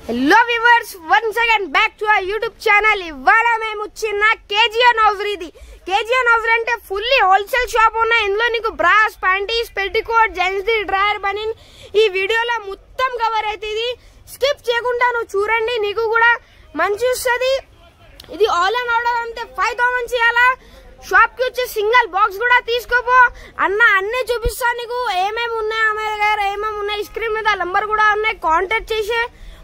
Hello viewers, once again back to our YouTube channel. ఇవాళ మేము చిన్న కేజీఎన్ హౌజరీ ఇది. కేజీఎన్ హౌజరీ అంటే ఫుల్లీ హోల్సేల్ షాప్ ఉన్నాయి. ఇందులో నీకు బ్రాస్, ప్యాంటీస్, పెట్టికోట్, జెంట్స్ ది, డ్రైయర్, బనీన్ ఈ వీడియోలో మొత్తం కవర్ అవుతుంది. స్కిప్ చేయకుండా నువ్వు చూడండి, నీకు కూడా మంచి వస్తుంది. ఇది ఆల్ అండ్ ఆర్డర్ అంతే 5000 చేయాలా. షాప్ కి వచ్చే సింగిల్ బాక్స్ కూడా తీసుకోపో అన్న, అన్నీ చూపిస్తా నీకు ఏమేమి ఉన్నాయి. ఆమె దగ్గర ఏమేమి ఉన్నాయి స్క్రీన్ మీద నంబర్ కూడా ఉన్నాయి, కాంటాక్ట్ చేసే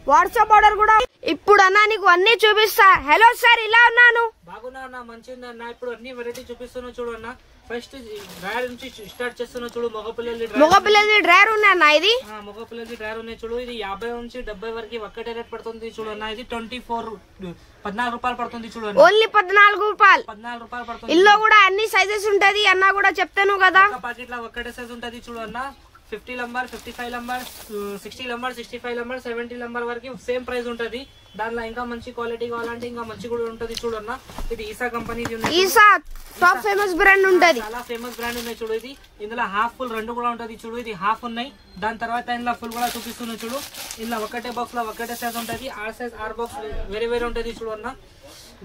వాట్సాప్ ఆర్డర్ కూడా. ఇప్పుడు అన్న నీకు అన్ని చూపిస్తా. హలో సార్, ఇలా ఉన్నాను. బాగున్నా అన్న, మంచిగా అన్న. ఇప్పుడు అన్ని వెరైటీ చూపిస్తున్నా చూడు అన్న. ఫస్ట్ డ్రైయర్ నుంచి స్టార్ట్ చేస్తున్నా చూడు. మగపిల్లలది డ్రైయర్ ఉన్నాయి అన్న. ఇది మగపిల్లలది డ్రైయర్ ఉన్నాయి చూడు. ఇది 50 నుంచి 70 వరకు ఒక్కటే రేట్ పడుతుంది చూడు అన్న. ఇది 14 రూపాయలు పడుతుంది చూడు. ఓన్లీ 14 రూపాయలు పడుతుంది. ఇల్లు కూడా అన్ని సైజెస్ ఉంటది అన్న, కూడా చెప్తాను కదా. పాకెట్ లో ఒక్కటే సైజ్ ఉంటది చూడు అన్న. 50 number, 55 number, 60 number, 65 number, 70 number వరకు సేమ్ ప్రైస్ ఉంటది. దాంట్లో ఇంకా మంచి క్వాలిటీ కావాలంటే ఇంకా మంచి కూడా ఉంటది చూడన్న. ఇది ఈసా కంపెనీ, ఈసా టాప్ ఫేమస్ బ్రాండ్ ఉంటది. చాలా ఫేమస్ బ్రాండ్ ఉన్నాయి చూడు. ఇది ఇందులో హాఫ్ ఫుల్ రెండు కూడా ఉంటది చూడు. ఇది హాఫ్ ఉన్నాయి. దాని తర్వాత ఇందులో ఫుల్ కూడా చూపిస్తున్నాయి చూడు. ఇందులో ఒకటే బాక్స్ లో ఒకటే సైజ్ ఉంటది. 6 సైజ్ 6 బాక్స్ వేరే వేరే ఉంటది చూడు అన్న.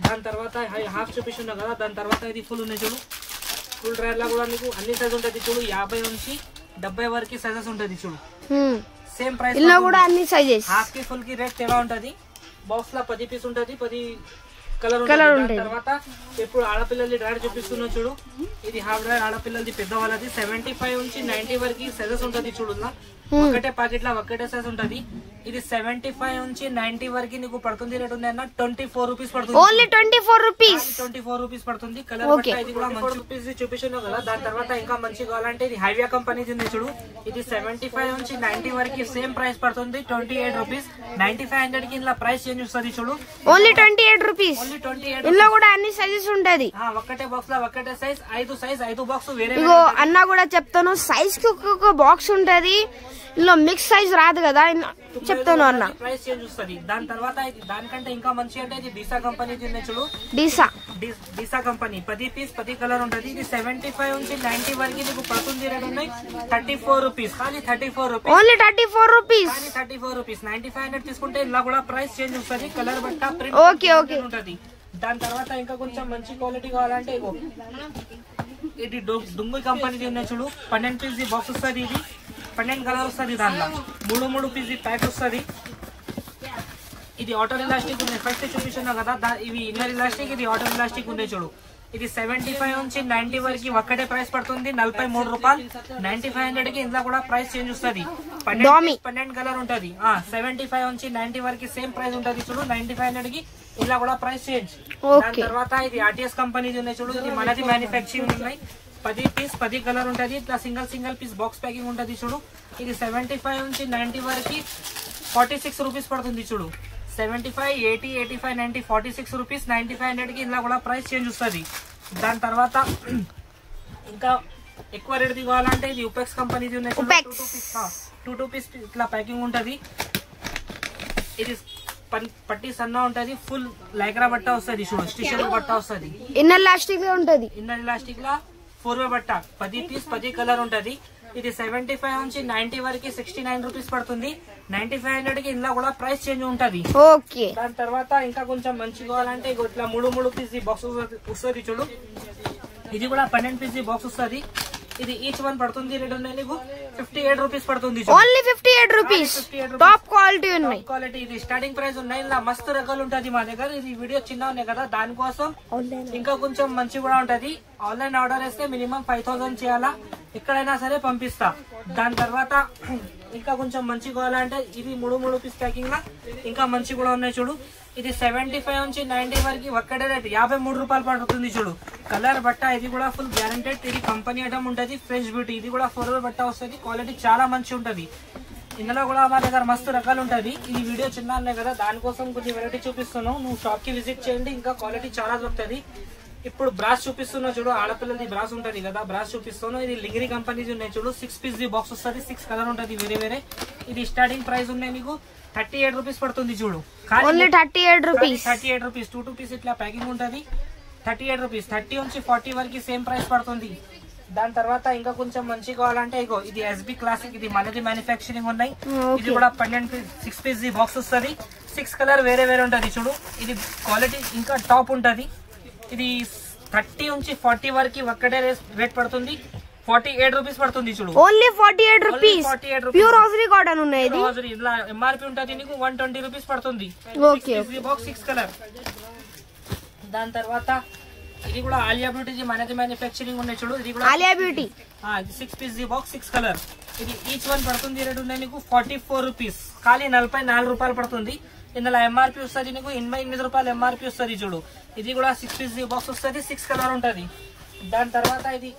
దాని తర్వాత హాఫ్ చూపిస్తున్నావు కదా. దాని తర్వాత ఇది ఫుల్ ఉన్నాయి చూడు. ఫుల్ డ్రైయర్ లో కూడా నీకు అన్ని సైజ్ ఉంటది చూడు. 50 నుంచి 70 వరకు సైజెస్ ఉంటది చూడు. సేమ్ ప్రైస్ కూడా అన్ని సైజెస్. హాఫ్ కి ఫుల్ కి రేట్ తేడా ఉంటది. బాక్స్ లో 10 పీస్ ఉంటది, 10 కలర్ ఉంటది. తర్వాత ఇప్పుడు ఆడపిల్లలది డ్రైయర్ చూపిస్తున్నా చూడు. ఇది హాఫ్ డ్రైయర్ ఆడపిల్లలది, పెద్దవాళ్ళది. 75 నుంచి 90 వరకు సైజెస్ ఉంటది చూడు. ఒకటే ప్యాకెట్ లో ఒకటే సైజ్ ఉంటది. ఇది 75 నుంచి 90 వరకు నీకు పడుతుంది. రేట్ ఉంది అన్న 24 రూపీస్ పడుతుంది. Only 24 rupees. 24 రూపీస్ పడుతుంది. కలర్ ఇది కూడా మంచి రూపీస్ చూపిస్తున్నావు కదా. దాని తర్వాత ఇంకా మంచి కావాలంటే ఇది హైవియా కంపెనీ ఉంది చూడు. ఇది 75 నుంచి 90 వరకు సేమ్ ప్రైస్ పడుతుంది. 28 రూపీస్. 9500 కి ఇలా ప్రైస్ చేంజ్ వస్తుంది చూడు. Only 28 rupees. ఇందులో కూడా అన్ని సైజెస్ ఉంటది. ఒకటే బాక్స్ లో ఒకటే సైజ్, 5 బాక్స్ వేరే. ఇగో అన్న కూడా చెప్తాను, సైజ్ కి ఒక్కొక్క బాక్స్ ఉంటది. ఇందులో మిక్స్ సైజ్ రాదు కదా, చెప్తాను అన్న. ప్రైస్ చేంజ్ వస్తుంది. దాని తర్వాత దానికంటే ఇంకా మంచి అంటే ఇది డీసా కంపెనీ చూడు. డీసా కంపెనీ 10 పీస్ 10 కలర్ ఉంటది. ఇది 75 నుంచి 90 వరకు నీకు పడుతుంది. రేట్ ఉన్నాయి 34 రూపీస్. కానీ 34 రూపీస్. Only 34 rupees. 34 రూపీస్. 9500 తీసుకుంటే ఇలా కూడా ప్రైస్ చేంజ్ వస్తుంది. కలర్ బట్ట ప్రింట్ ఉంటది. దాని తర్వాత ఇంకా కొంచెం మంచి క్వాలిటీ కావాలంటే ఇగో ఇది డుంగు కంపెనీ ఉన్నాయి చూడు. 12 పీస్ బాక్స్ వస్తుంది. ఇది 12 కలర్ వస్తుంది. దాంట్లో 3 పీస్ ప్యాక్ వస్తుంది. ఇది ఆటో ఇలాస్టిక్ ఉంది. ఫస్ట్ చూపిస్తున్నా కదా, ఇవి ఇన్నర్ ఇలాస్టిక్, ఇది ఆటో ఇలాస్టిక్ ఉంది చూడు. ఇది 75 నుంచి 90 వరకు ఒక్కటే ప్రైస్ పడుతుంది. 43 రూపాయలు. 9500 కి ఇందులో కూడా ప్రైస్ చేంజ్ వస్తుంది. 12 కలర్ ఉంటది. 75 నుంచి 90 వరకు సేమ్ ప్రైస్ ఉంటది చూడు. 9500 కి ఇలా కూడా ప్రైస్ చేంజ్. దాని తర్వాత ఇది ఆర్టీఎస్ కంపెనీ ఉన్నాయి చూడు. ఇది మనది మ్యానుఫ్యాక్చరింగ్ ఉన్నాయి. 10 పీస్ 10 కలర్ ఉంటది. ఇట్లా సింగిల్ పీస్ బాక్స్ ప్యాకింగ్ ఉంటది చూడు. ఇది 75 నుంచి 90 వరకు 46 రూపీస్ పడుతుంది చూడు. 75, 80, 85, 90, 46 రూపీస్. 9500 కి ఇలా కూడా ప్రైస్ చేంజ్ వస్తుంది. దాని తర్వాత ఇంకా ఎక్కువ రేట్ కావాలంటే ఇది ఉపెక్స్ కంపెనీ ఉన్నాయి. 2 పీస్ ఇట్లా ప్యాకింగ్ ఉంటది. ఇది పట్టి సన్న ఉంటది. ఫుల్ లైక్రా బట్ట వస్తుంది చూడు. స్టిషర్ బట్ట వస్తుంది. ఇన్నర్ ఎలాస్టిక్ లో ఉంటది. ఇన్నర్ ఎలాస్టిక్ లా 4 బట్ట 10 పీస్ 10 కలర్ ఉంటది. ఇది 75 నుంచి 90 వరకు 69 రూపీస్ పడుతుంది. 9500 కి ఇందులో కూడా ప్రైస్ చేంజ్ ఉంటది. దాని తర్వాత ఇంకా కొంచెం మంచి కావాలంటే ఇట్లా 3 పీస్ బాక్స్ వస్తుంది చూడు. ఇది కూడా 12 పీస్ బాక్స్ వస్తుంది. ఇది ఈచ్ వన్ పడుతుంది. రేట్ ఉన్నాయి నీకు 58 రూపీస్ పడుతుంది. Only 58 rupees. టాప్ క్వాలిటీ ఉన్నాయి. క్వాలిటీ ఇది స్టార్టింగ్ ప్రైస్ ఉన్నాయి. ఇలా మస్తు రకాలు ఉంటది మా దగ్గర. ఇది వీడియో చిన్న ఉన్నాయి కదా, దానికోసం ఇంకా కొంచెం మంచి కూడా ఉంటది. ఆన్లైన్ ఆర్డర్ వేస్తే మినిమం 5000 చేయాలా, ఎక్కడైనా సరే పంపిస్తా. దాని తర్వాత ఇంకా కొంచెం మంచి కావాలంటే ఇది 3 పీస్ ప్యాకింగ్ లా ఇంకా మంచి కూడా ఉన్నాయి చూడు. ఇది 75 నుంచి 90 వరకు ఒక్కటే రేట్ 53 రూపాయలు పడుతుంది చూడు. కలర్ బట్ట ఇది కూడా ఫుల్ గ్యారంటెడ్. ఇది కంపెనీ ఐటమ్ ఉంటది. Fresh beauty. ఇది కూడా 4 బట్ట వస్తుంది. క్వాలిటీ చాలా మంచి ఉంటది. ఇందులో కూడా మా దగ్గర మస్తు రకాలు ఉంటది. ఈ వీడియో చిన్న ఉన్నాయి కదా, దానికోసం కొంచెం వెరైటీ చూపిస్తున్నావు. నువ్వు షాప్ కి విజిట్ చేయండి, ఇంకా క్వాలిటీ చాలా దొరుకుతుంది. ఇప్పుడు బ్రాస్ చూపిస్తున్నా చూడు. ఆడపిల్లది బ్రాస్ ఉంటది కదా, బ్రాస్ చూపిస్తున్నావు. ఇది లింగరీ కంపెనీ ఉన్నాయి చూడు. 6 పీస్ బాక్స్ వస్తుంది. 6 కలర్ ఉంటది వేరే వేరే. ఇది స్టార్టింగ్ ప్రైస్ ఉన్నాయి నీకు 38 రూపీస్ పడుతుంది చూడు. 38 రూపీస్. 2 పీస్ ఇట్లా ప్యాకింగ్ ఉంటది. 38 రూపీస్. 30 నుంచి 40 వరకు సేమ్ ప్రైస్ పడుతుంది. దాని తర్వాత ఇంకా కొంచెం మంచి కావాలంటే ఇగో ఇది ఎస్బి క్లాసిక్. ఇది మనది మ్యానుఫ్యాక్చరింగ్ ఉన్నాయి. ఇది కూడా 6 పీస్ బాక్స్ వస్తుంది. 6 కలర్ వేరే వేరే ఉంటది చూడు. ఇది క్వాలిటీ ఇంకా టాప్ ఉంటది. ఇది 30 నుంచి 40 వరకు ఒక్కటే రేట్ పడుతుంది. 48 రూపీస్ పడుతుంది చూడు. Only 48 rupees. Pure hosiery cotton ఉన్నాయి. ఇది ఇలా ఎంఆర్పి ఉంటది నీకు 120 రూపీస్ పడుతుంది. ఓకే. Box 6 colour. దాని తర్వాత ఇది కూడా ఆలియా బ్యూటీ మనది మ్యానుఫ్యాక్చరింగ్ ఉన్నాయి చూడు. ఇది కూడా Alia beauty 6 piece box 6 colour. ఇది ఈచ్ వన్ పడుతుంది రేట్ ఉన్నాయి నీకు 44 రూపీస్. ఖాళీ 44 రూపాయలు పడుతుంది. ఇందులో ఎంఆర్పి వస్తుంది నీకు 88 రూపాయలు ఎంఆర్పి వస్తుంది చూడు. ఇది కూడా 6 పీస్ బాక్స్ వస్తుంది. 6 కలర్ ఉంటది. దాని తర్వాత ఇది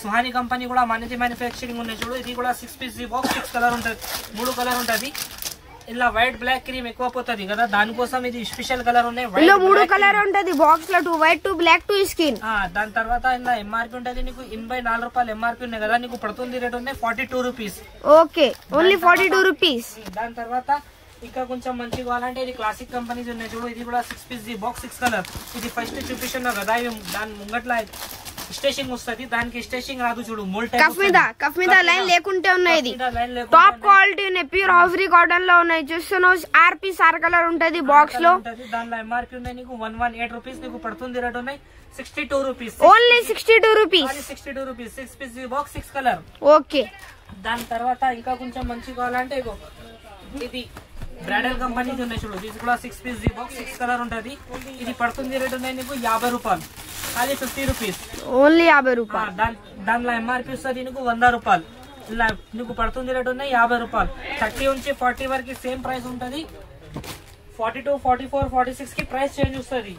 సుహాని కంపెనీ కూడా మనది మ్యానుఫ్యాక్చరింగ్ ఉన్నాయి చూడు. ఇది కూడా 6 పీస్ బాక్స్ 6 కలర్ ఉంటది. 3 కలర్ ఉంటది. ఇలా వైట్ బ్లాక్ క్రీమ్ ఎక్కువ పోతుంది కదా, దానికోసం ఇది స్పెషల్ కలర్ ఉన్నాయి. 3 కలర్ ఉంటది బాక్స్ లో, 2 వైట్ 2 బ్లాక్ 2 స్కిన్. దాని తర్వాత ఇలా ఎంఆర్పి ఉంటది నీకు 84 రూపాయలు ఎంఆర్పి ఉన్నాయి కదా, నీకు పడుతుంది రేట్ ఉన్నాయి 42 రూపీస్. Okay, only 42 rupees. దాని తర్వాత ఇంకా కొంచెం మంచిగా కావాలంటే ఇది క్లాసిక్ కంపెనీస్ ఉన్నాయి చూడు. ఇది కూడా 6 పీస్ బాక్స్ 6 కలర్. ఇది ఫస్ట్ చూపిస్తున్నా కదా, దాని ముంగట్ల స్టేషింగ్ వస్తుంది. దానికి స్టేషింగ్ రాదు చూడు. కఫ్ మీద లైన్ లేకుంటే ఉన్నాయి. ఇది టాప్ క్వాలిటీ ఉన్నాయి. ప్యూర్ హౌజరీ కాటన్ లో ఉన్నాయి. చూస్తున్నావు ఆర్పీ సార్ కలర్ ఉంటది బాక్స్ లో. దానిలో ఎంఆర్పీ ఉన్నాయి నీకు 118 రూపీస్. నీకు పడుతుంది రేట్ ఉన్నాయి 62 rupees. Only 62 rupees. 62 rupees 6 piece box 6 colour. Okay. దాని తర్వాత ఇంకా కొంచెం మంచి కావాలంటే ఇది బ్రాడల్ కంపెనీ ఉన్నాయి చూడు. ఇది కూడా 6 పీస్ బాక్స్ 6 కలర్ ఉంటది. ఇది పడుతుంది రేట్ ఉన్నాయి నీకు 50 రూపాయలు. అది 50 రూపీస్. ఓన్లీ 50 రూపాయలు. దానిలో ఎంఆర్పీ వస్తుంది నీకు 100 రూపాయలు. ఇలా నీకు పడుతుంది రేట్ ఉన్నాయి 50 రూపాయలు. 30 నుంచి 40 వరకు సేమ్ ప్రైస్ ఉంటది. 42, 44, 46 కి ప్రైస్ చేంజ్ వస్తుంది.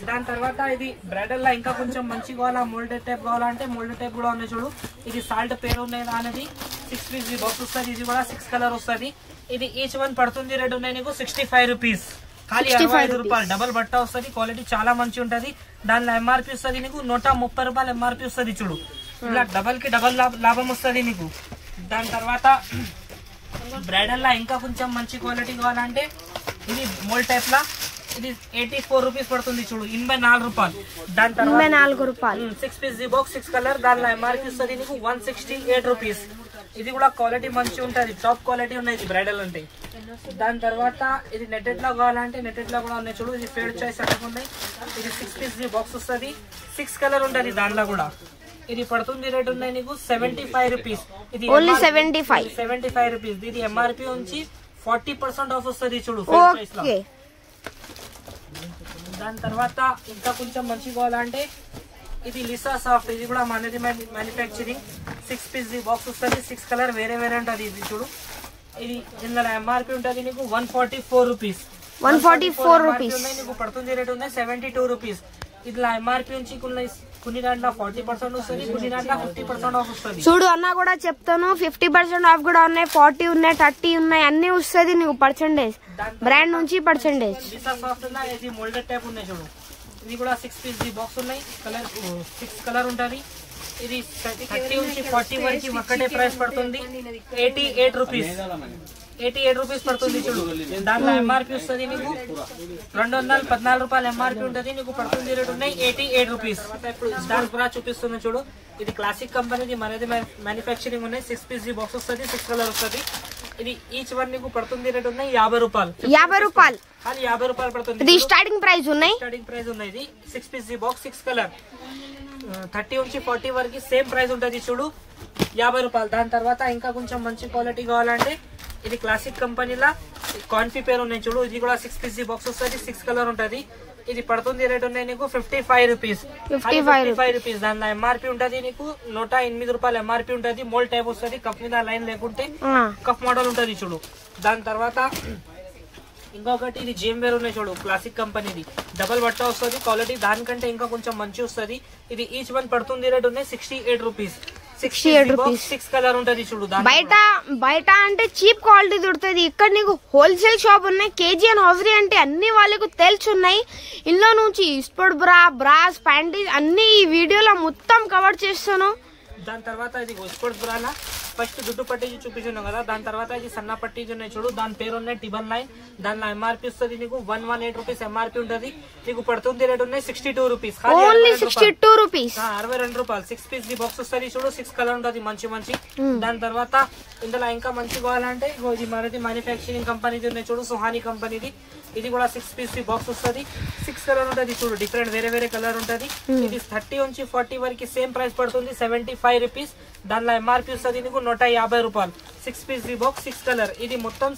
దాని తర్వాత ఇది బ్రైడల్ లా ఇంకా కొంచెం మంచి కావాలా, మోల్డెడ్ టైప్ కావాలంటే మోల్డెడ్ టైప్ కూడా ఉన్నాయి చూడు. ఇది సాల్ట్ పేరు ఉన్నాయి అనేది 6 పీస్ బాక్స్ వస్తుంది. ఇది కూడా 6 కలర్ వస్తుంది. ఇది ఈచ్ వన్ పడుతుంది రేట్ ఉన్నాయి నీకు 65 రూపీస్. ఖాళీ 65 రూపాయలు. డబల్ బట్ట వస్తుంది. క్వాలిటీ చాలా మంచి ఉంటది. దానిలో ఎంఆర్పీ వస్తుంది నీకు 130 రూపాయలు ఎంఆర్పీ వస్తుంది చూడు. ఇలా డబల్ కి డబల్ లాభం వస్తుంది నీకు. దాని తర్వాత బ్రైడల్ లా ఇంకా కొంచెం మంచి క్వాలిటీ కావాలంటే ఇది మోల్డ్ టైప్ లా ఇది 84 రూపీస్ పడుతుంది చూడు. 84 రూపాయలు. దాని తర్వాత 6 పీస్ బాక్స్ 6 కలర్. దానిలో ఎంఆర్పీ వస్తుంది నీకు 168 రూపీస్. ఇది కూడా క్వాలిటీ మంచి ఉంటది. టాప్ క్వాలిటీ ఉన్నాయి బ్రైడల్ అంటే. దాని తర్వాత ఇది నెట్టెడ్ లా కావాలంటే నెట్టెడ్ లా కూడా ఉన్నాయి చూడు. ఇది ఫేడ్ చాయిస్ అట్టుకున్నాయి. ఇది 6 పీస్ బాక్స్ వస్తుంది. 6 కలర్ ఉంటది దానిలో కూడా. ఇది పడుతుంది రేట్ ఉన్నాయి నీకు 75 రూపీస్. ఇది 75 రూపీస్. ఇది ఎంఆర్పీ నుంచి 40% ఆఫ్ వస్తుంది చూడు. ఫేడ్ చాయిస్ లా. దాని తర్వాత ఇంకా కొంచెం మంచి కావాలంటే ఇది లిసా సాఫ్ట్. ఇది కూడా మనది మ్యానుఫ్యాక్చరింగ్. 6 పీస్ బాక్స్ వస్తుంది. 6 కలర్ వేరే వేరే ఉంటది. ఇది చూడు. ఇది ఇందులో ఎంఆర్పీ ఉంటది నీకు 144 రూపీస్. 144 రూపీస్. నీకు పడుతుంది రేట్ ఉన్నాయి 72 రూపీస్. ఇట్లా ఎంఆర్పీ నుంచి కొన్ని దాంట్లో 40% వస్తుంది, కొన్ని దాంట్లో 50% ఆఫ్ వస్తుంది. చూడు అన్న కూడా చెప్తాను, 50% ఆఫ్ కూడా ఉన్నాయి, 40 ఉన్నాయి, 30 ఉన్నాయి, అన్ని వస్తుంది నీకు పర్సెంటేజ్. బ్రాండ్ నుంచి పర్సెంటేజ్. లిసా సాఫ్ట్ లా ఇది మోల్డెడ్ టైప్ ఉన్నాయి చూడు. ఇది కూడా 6 పీస్ బాక్స్ ఉన్నాయి. కలర్ 6 కలర్ ఉంటది. ఇది 30 నుంచి 40 వరకు ఒక్కటే ప్రైస్ పడుతుంది 88 రూపీస్. 88 రూపీస్ పడుతుంది చూడు. దాంట్లో ఎంఆర్పీ వస్తుంది నీకు 214 రూపాయలు ఎంఆర్పీ ఉంటుంది. నీకు పడుతుంది రేట్ ఉన్నాయి 88 రూపీస్. ఇప్పుడు దాని కూడా చూపిస్తున్నా చూడు. ఇది క్లాసిక్ కంపెనీది మనది మ్యానుఫ్యాక్చరింగ్ ఉన్నాయి. 6 పీస్ బాక్స్ వస్తుంది. 6 కలర్ వస్తుంది. ఇది ఈచ్ వన్ నీకు పడుతుంది రేట్ ఉన్నాయి 50 రూపాయలు. 50 రూపాయలు. ఖాళీ 50 రూపాయలు పడుతుంది. ఇది స్టార్టింగ్ ప్రైస్ ఉన్నాయి. స్టార్టింగ్ ప్రైస్ ఉన్నాయి. ఇది 6 పీస్ బాక్స్ 6 కలర్. 30 నుంచి 40 వరకు సేమ్ ప్రైస్ ఉంటుంది చూడు, 50 రూపాయలు. దాని తర్వాత ఇంకా కొంచెం మంచి క్వాలిటీ కావాలంటే ఇది క్లాసిక్ కంపెనీలా కాన్ఫీ పేరు ఉన్నాయి చూడు. ఇది కూడా 6 పీస్ బాక్స్ వస్తుంది. 6 కలర్ ఉంటుంది. ఇది పడుతుంది రేట్ ఉన్నాయి నీకు 55 రూపీస్. 55 రూపీస్. దానిలో ఎంఆర్పీ ఉంటుంది నీకు 108 రూపాయలు ఎంఆర్పీ ఉంటుంది. మోల్డ్ టైప్ వస్తుంది. కప్ మీద లైన్ లేకుంటే కప్ మోడల్ ఉంటుంది చూడు. దాని తర్వాత ఇంకొకటి ఇది జేమ్ వేర్ ఉన్నాయి చూడు. క్లాసిక్ కంపెనీది డబల్ బట్ట వస్తుంది. క్వాలిటీ దానికంటే ఇంకా కొంచెం మంచి వస్తుంది. ఇది ఈచ్ వన్ పడుతుంది రేట్ ఉన్నాయి 68 రూపీస్. 68 రూపీస్. 6 కలర్ ఉంటుంది చూడు. బయట అంటే చీప్ క్వాలిటీ దొరుకుతుంది. ఇక్కడ నీకు హోల్సేల్ షాప్ ఉన్నాయి. కేజీఎన్ హౌజరీ అంటే అన్ని వాళ్ళకు తెలుసున్నాయి. ఇందులో నుంచి స్పోర్ట్ బ్రాస్ ప్యాంటీస్ అన్ని ఈ వీడియోలో మొత్తం కవర్ చేస్తాను. దాని తర్వాత ఇది స్పోర్ట్స్ బ్రాలా ఫస్ట్ దుడ్డు పట్టి చూపించున్నాం కదా, దాని తర్వాత ఇది సన్న పట్టి ఉన్నాయి చూడు, దాని పేరు ఉన్నాయి 999. దానిలో ఎంఆర్పీ వస్తుంది నీకు 118 రూపీస్ ఎంఆర్పీ ఉంటుంది. నీకు పడుతుంది రేట్ ఉన్నాయి 62 రూపీస్, ఓన్లీ 62 రూపీస్, 62 రూపాయలు. 6 పీస్ ది బాక్స్ వస్తుంది చూడు, 6 కలర్ ఉంటుంది మంచి మంచి. దాని తర్వాత ఇందులో ఇంకా మంచి కావాలంటే ఇది మనది మ్యానుఫ్యాక్చరింగ్ కంపెనీది ఉన్నాయి చూడు, సుహానీ కంపెనీది. ఇది కూడా 6 పీస్ ది బాక్స్ వస్తుంది, 6 కలర్ ఉంటుంది చూడు, డిఫరెంట్ వేరే వేరే కలర్ ఉంటుంది. ఇది 30 నుంచి 40 వరకు సేమ్ ప్రైస్ పడుతుంది 75 రూపీస్. దానిలో ఎంఆర్పీ వస్తుంది నీకు 150 రూపాయలు. 6 పీస్ ది బాక్స్ 6 కలర్. ఇది మొత్తం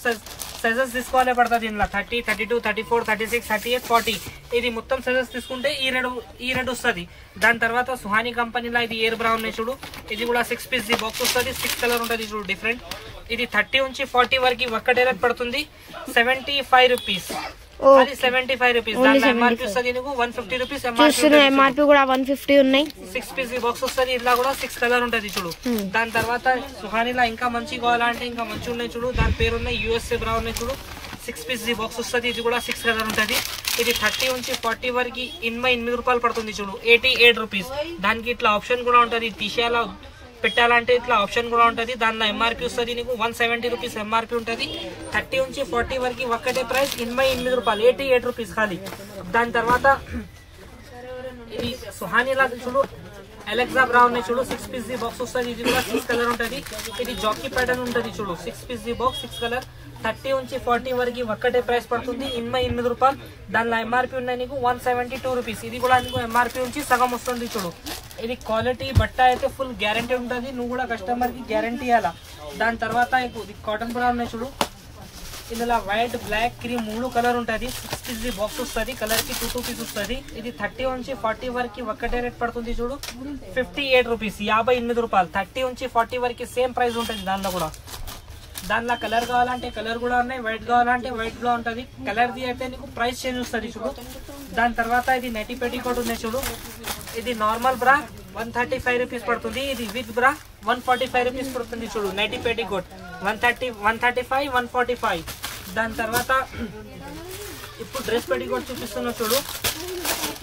సైజెస్ తీసుకోవాలే పడుతుంది ఇందులో 30, 32, 34, 36, 38, 40. ఇది మొత్తం సైజెస్ తీసుకుంటే ఈ రెడ్ వస్తుంది. దాని తర్వాత సుహానీ కంపెనీలో ఇది ఎయిర్ బ్రా ఉన్నాయి చూడు, ఇది కూడా 6 పీస్ ది బాక్స్ వస్తుంది, 6 కలర్ ఉంటుంది చూడు డిఫరెంట్. ఇది 30 నుంచి 40 వరకు ఒక్కటే రేట్ పడుతుంది 75 రూపీస్, అది 75 రూపీస్. దాని ఎంఆర్పీ వస్తుంది నీకు 150 రూపీస్ ఎంఆర్పీ కూడా 150 ఉన్నాయి. 6 పీస్ బాక్స్ వస్తుంది, ఇలా కూడా 6 కలర్ ఉంటుంది చూడు. దాని తర్వాత సుహానీలో ఇంకా మంచి కావాలంటే ఇంకా మంచి ఉన్నాయి చూడు, దాని పేరు ఉన్నాయి యూఎస్ఏ బ్రా ఉన్నాయి చూడు, 6 పీస్ బాక్స్ వస్తుంది, ఇది కూడా 6 కలర్ ఉంటుంది. ఇది 30 నుంచి 40 వరకు 8 రూపాయలు పడుతుంది చూడు, 88 రూపీస్. దానికి ఇట్లా ఆప్షన్ కూడా ఉంటుంది, తీసేయాలా పెట్టాలంటే ఇట్లా ఆప్షన్ కూడా ఉంటుంది. దానిలో ఎంఆర్పీ వస్తుంది నీకు 170 రూపీస్ ఎంఆర్పీ ఉంటుంది. 30 నుంచి 40 వరకు ఒక్కటే ప్రైస్ 8 రూపాయలు, 88 రూపీస్ ఖాళీ. దాని తర్వాత ఇది సుహానీలా చూడు, అలెక్సా బ్రా ఉన్నాయి చూడు, 6 పీస్ ది బాక్స్ వస్తుంది, ఇది కూడా 6 కలర్ ఉంటుంది. ఇది జాకీ ప్యాటర్న్ ఉంటుంది చూడు, 6 పీస్ ది బాక్స్ 6 కలర్. 30 నుంచి 40 వరకు ఒక్కటే ప్రైస్ పడుతుంది 8 రూపాయలు. దానిలో ఎంఆర్పీ ఉన్నాయి నీకు 172 రూపీస్. ఇది కూడా నీకు ఎంఆర్పీ నుంచి సగం వస్తుంది చూడు. ఇది క్వాలిటీ బట్ట అయితే ఫుల్ గ్యారంటీ ఉంటుంది, నువ్వు కూడా కస్టమర్ కి గ్యారంటీ ఇవ్వాలా. దాని తర్వాత ఇది కాటన్ బ్రా ఉన్నాయి చూడు, ఇందులో వైట్, బ్లాక్, క్రీమ్ 3 కలర్ ఉంటుంది. 6 పీస్ ది బాక్స్ వస్తుంది, కలర్ కి 2 పీస్ వస్తుంది. ఇది 30 నుంచి 40 వరకు ఒక్కటే రేట్ పడుతుంది చూడు, 58 రూపీస్, 58 రూపాయలు. 30 నుంచి 40 వరకు సేమ్ ప్రైస్ ఉంటుంది. దానిలో కూడా దానిలో కలర్ కావాలంటే కలర్ కూడా ఉన్నాయి, వైట్ కావాలంటే వైట్ కూడా ఉంటుంది. కలర్ ది అయితే నీకు ప్రైస్ చేంజ్ వస్తుంది చూడు. దాని తర్వాత ఇది నెటీ పెట్టికోట్ ఉంది చూడు, ఇది నార్మల్ బ్రా 135 రూపీస్ పడుతుంది. ఇది విత్ బ్రా 145 రూపీస్ పడుతుంది చూడు, నెటీ పెట్టికోట్ 135, 145. దాని తర్వాత ఇప్పుడు డ్రెస్ పెట్టికోట్ చూపిస్తున్నా చూడు,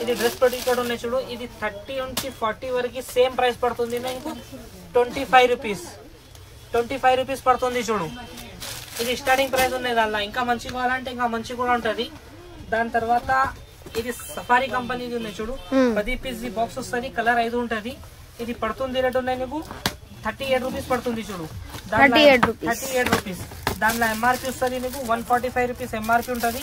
ఇది డ్రెస్ పెట్టికోట్ ఉన్నాయి చూడు, ఇది 30 నుంచి 40 వరకు సేమ్ ప్రైస్ పడుతుంది నీకు 25 రూపీస్, 25 రూపీస్ పడుతుంది చూడు. ఇది స్టార్టింగ్ ప్రైస్ ఉన్నాయి, దానిలో ఇంకా మంచి కావాలంటే ఇంకా మంచి కూడా ఉంటుంది. దాని తర్వాత ఇది సఫారీ కంపెనీది ఉన్నాయి చూడు, 10 పీస్ బాక్స్ వస్తుంది, కలర్ 5 ఉంటుంది. ఇది పడుతుంది రేట్ ఉన్నాయి నీకు 38 రూపీస్ పడుతుంది చూడు, 38 రూపీస్. దానిలో ఎంఆర్పీ వస్తుంది నీకు 145 రూపీస్ ఎంఆర్పీ ఉంటుంది.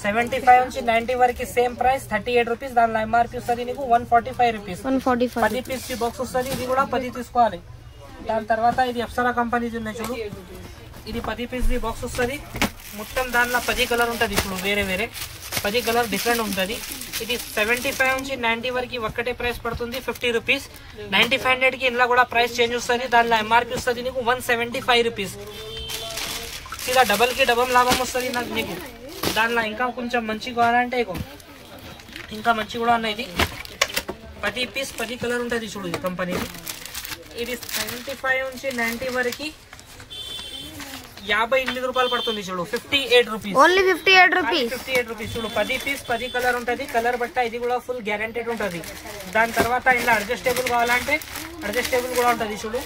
75 నుంచి 90 వరకు సేమ్ ప్రైస్ 38 రూపీస్. దానిలో ఎంఆర్పీ వస్తుంది నీకు 145 రూపీస్. 10 పీస్ బాక్స్ వస్తుంది, ఇది కూడా 10 తీసుకోవాలి. దాని తర్వాత ఇది అప్సరా కంపెనీది ఉన్నాయి చూడు, ఇది 10 పీస్ బాక్స్ వస్తుంది, మొత్తం దానిలో 10 కలర్ ఉంటుంది ఇప్పుడు వేరే వేరే 10 కలర్ డిఫరెంట్ ఉంటుంది. ఇది 75 నుంచి 90 వరకు ఒక్కటే ప్రైస్ పడుతుంది 50 రూపీస్. 9500 కి ఇందులో కూడా ప్రైస్ చేంజ్ వస్తుంది. దానిలో ఎంఆర్పీ వస్తుంది నీకు 175 రూపీస్. ఇలా డబల్ కి డబల్ లాభం వస్తుంది నాకు నీకు. దానిలో ఇంకా కొంచెం మంచి కావాలంటే ఇంకా మంచి కూడా ఉన్నాయి. ఇది 10 పీస్ 10 కలర్ ఉంటుంది చూడు ఈ కంపెనీది. ఇది 75 నుంచి 90 వరకు 58 రూపాయలు పడుతుంది చూడు, 58 రూపీస్, ఓన్లీ 58 రూపీస్ చూడు. 10 పీస్ 10 కలర్ ఉంటుంది, కలర్ బట్ట ఇది కూడా ఫుల్ గ్యారంటెడ్ ఉంటుంది. దాని తర్వాత ఇలా అడ్జస్టబుల్ కావాలంటే అడ్జస్టబుల్ కూడా ఉంటుంది చూడు.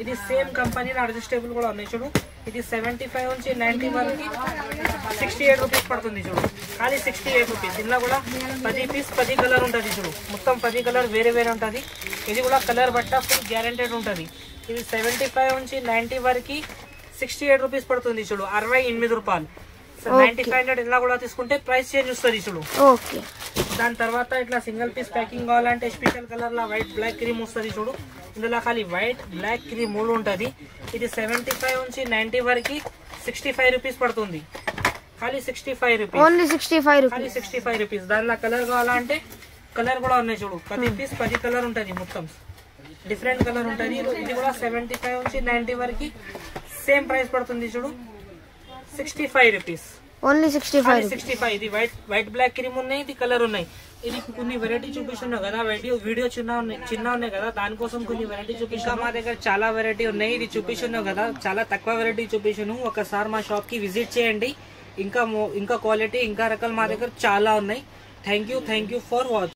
ఇది సేమ్ కంపెనీలో అడ్జస్టబుల్ కూడా ఉన్నాయి చూడు. ఇది 75 నుంచి 90 వరకు 68 రూపీస్ పడుతుంది చూడు, కానీ 68 రూపీస్. ఇందులో కూడా 10 పీస్ 10 కలర్ ఉంటుంది చూడు, మొత్తం 10 కలర్ వేరే వేరే ఉంటుంది. ఇది కూడా కలర్ బట్ట ఫుల్ గ్యారంటెడ్ ఉంటుంది. ఇది 75 నుంచి 90 వరకు 68 రూపీస్ పడుతుంది చూడు, 68 రూపాయలు. 9500 ఇలా కూడా తీసుకుంటే ప్రైస్ చేంజ్ వస్తుంది చూడు. దాని తర్వాత ఇట్లా సింగిల్ పీస్ ప్యాకింగ్ కావాలంటే స్పెషల్ కలర్ లా వైట్, బ్లాక్, క్రీమ్ వస్తుంది చూడు. ఇందులో ఖాళీ వైట్, బ్లాక్, క్రీమ్ 3 ఉంటుంది. ఇది 75 నుంచి 90 వరకు 65 రూపీస్ పడుతుంది, ఖాళీ 65 రూపీస్, ఓన్లీ 65 రూపీస్. దానిలో కలర్ కావాలంటే కలర్ కూడా ఉన్నాయి చూడు. 10 పీస్ 10 కలర్ ఉంటుంది, మొత్తం డిఫరెంట్ కలర్ ఉంటుంది. ఇది కూడా 75 నుంచి 90 వరకు సేమ్ ప్రైస్ పడుతుంది చూడు, 65 రూపీస్, ఓన్లీ 65. ఇది వైట్ బ్లాక్ క్రీమ్ ఉన్నాయి, ఇది కలర్ ఉన్నాయి. ఇది కొన్ని వెరైటీ చూపిస్తున్నావు కదా, వీడియో చిన్న ఉన్నాయి కదా, దానికోసం కొన్ని వెరైటీ చూపిస్తున్నా. మా దగ్గర చాలా వెరైటీ ఉన్నాయి, ఇది చూపిస్తున్నావు కదా, చాలా తక్కువ వెరైటీ చూపిస్తున్నాను. ఒకసారి మా షాప్ కి విజిట్ చేయండి. ఇంకా క్వాలిటీ ఇంకా రకాలు మా దగ్గర చాలా ఉన్నాయి. Thank you for watching.